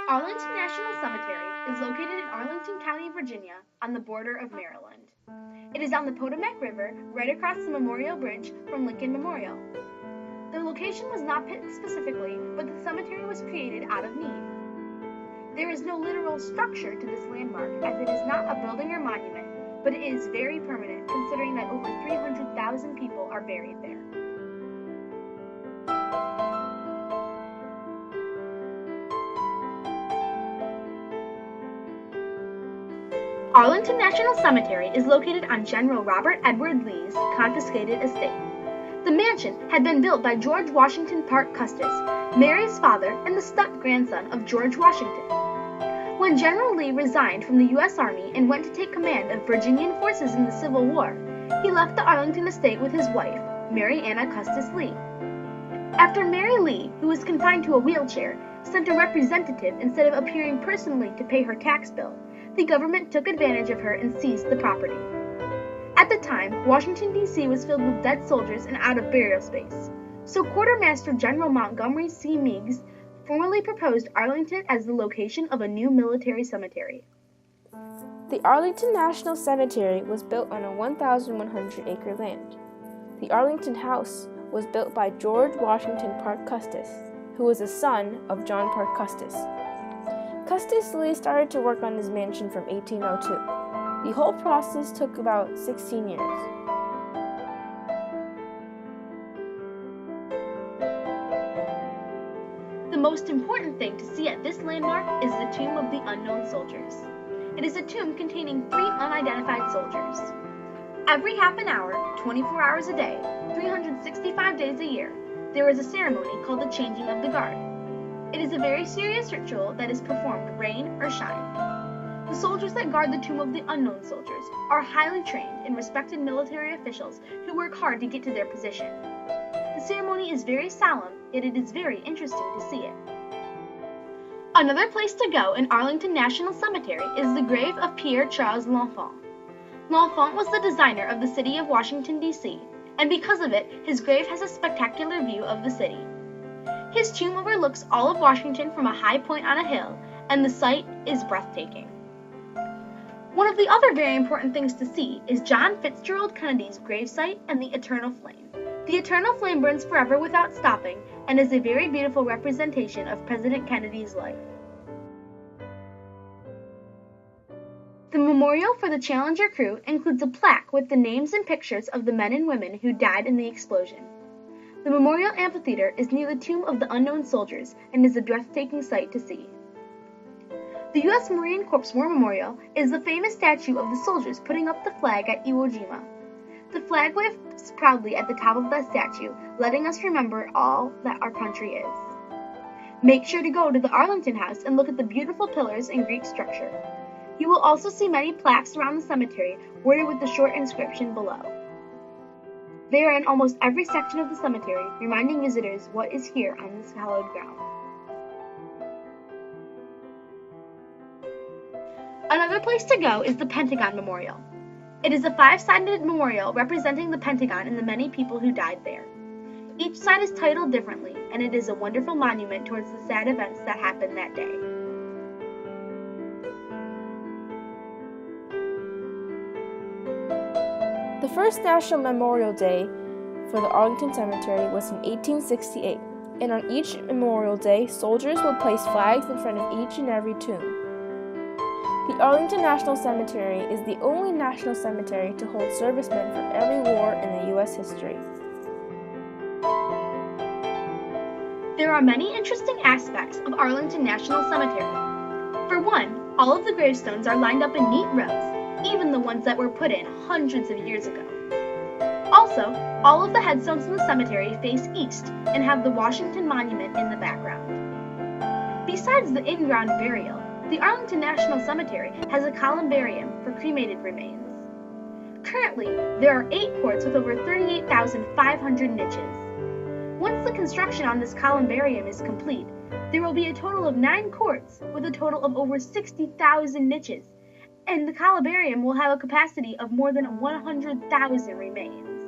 Arlington National Cemetery is located in Arlington County, Virginia, on the border of Maryland. It is on the Potomac River, right across the Memorial Bridge from Lincoln Memorial. The location was not picked specifically, but the cemetery was created out of need. There is no literal structure to this landmark, as it is not a building or monument, but it is very permanent, considering that over 300,000 people are buried there. Arlington National Cemetery is located on General Robert Edward Lee's confiscated estate. The mansion had been built by George Washington Parke Custis, Mary's father and the step-grandson of George Washington. When General Lee resigned from the U.S. Army and went to take command of Virginian forces in the Civil War, he left the Arlington estate with his wife, Mary Anna Custis Lee. After Mary Lee, who was confined to a wheelchair, sent a representative instead of appearing personally to pay her tax bill, the government took advantage of her and seized the property. At the time, Washington, D.C. was filled with dead soldiers and out of burial space, so Quartermaster General Montgomery C. Meigs formally proposed Arlington as the location of a new military cemetery. The Arlington National Cemetery was built on a 1,100-acre land. The Arlington House was built by George Washington Parke Custis, who was a son of John Parke Custis. Custis Lee started to work on his mansion from 1802. The whole process took about 16 years. The most important thing to see at this landmark is the Tomb of the Unknown Soldiers. It is a tomb containing 3 unidentified soldiers. Every half an hour, 24 hours a day, 365 days a year, there is a ceremony called the Changing of the Guard. It is a very serious ritual that is performed rain or shine. The soldiers that guard the Tomb of the Unknown Soldiers are highly trained and respected military officials who work hard to get to their position. The ceremony is very solemn, yet it is very interesting to see it. Another place to go in Arlington National Cemetery is the grave of Pierre Charles L'Enfant. L'Enfant was the designer of the city of Washington, D.C., and because of it, his grave has a spectacular view of the city. His tomb overlooks all of Washington from a high point on a hill, and the sight is breathtaking. One of the other very important things to see is John Fitzgerald Kennedy's gravesite and the Eternal Flame. The Eternal Flame burns forever without stopping and is a very beautiful representation of President Kennedy's life. The memorial for the Challenger crew includes a plaque with the names and pictures of the men and women who died in the explosion. The Memorial Amphitheater is near the Tomb of the Unknown Soldiers and is a breathtaking sight to see. The U.S. Marine Corps War Memorial is the famous statue of the soldiers putting up the flag at Iwo Jima. The flag waves proudly at the top of that statue, letting us remember all that our country is. Make sure to go to the Arlington House and look at the beautiful pillars and Greek structure. You will also see many plaques around the cemetery worded with the short inscription below. They are in almost every section of the cemetery, reminding visitors what is here on this hallowed ground. Another place to go is the Pentagon Memorial. It is a 5-sided memorial representing the Pentagon and the many people who died there. Each side is titled differently, and it is a wonderful monument towards the sad events that happened that day. The first National Memorial Day for the Arlington Cemetery was in 1868, and on each Memorial Day, soldiers would place flags in front of each and every tomb. The Arlington National Cemetery is the only national cemetery to hold servicemen for every war in the U.S. history. There are many interesting aspects of Arlington National Cemetery. For one, all of the gravestones are lined up in neat rows, even the ones that were put in hundreds of years ago. Also, all of the headstones in the cemetery face east and have the Washington Monument in the background. Besides the in-ground burial, the Arlington National Cemetery has a columbarium for cremated remains. Currently, there are 8 courts with over 38,500 niches. Once the construction on this columbarium is complete, there will be a total of 9 courts with a total of over 60,000 niches, and the columbarium will have a capacity of more than 100,000 remains.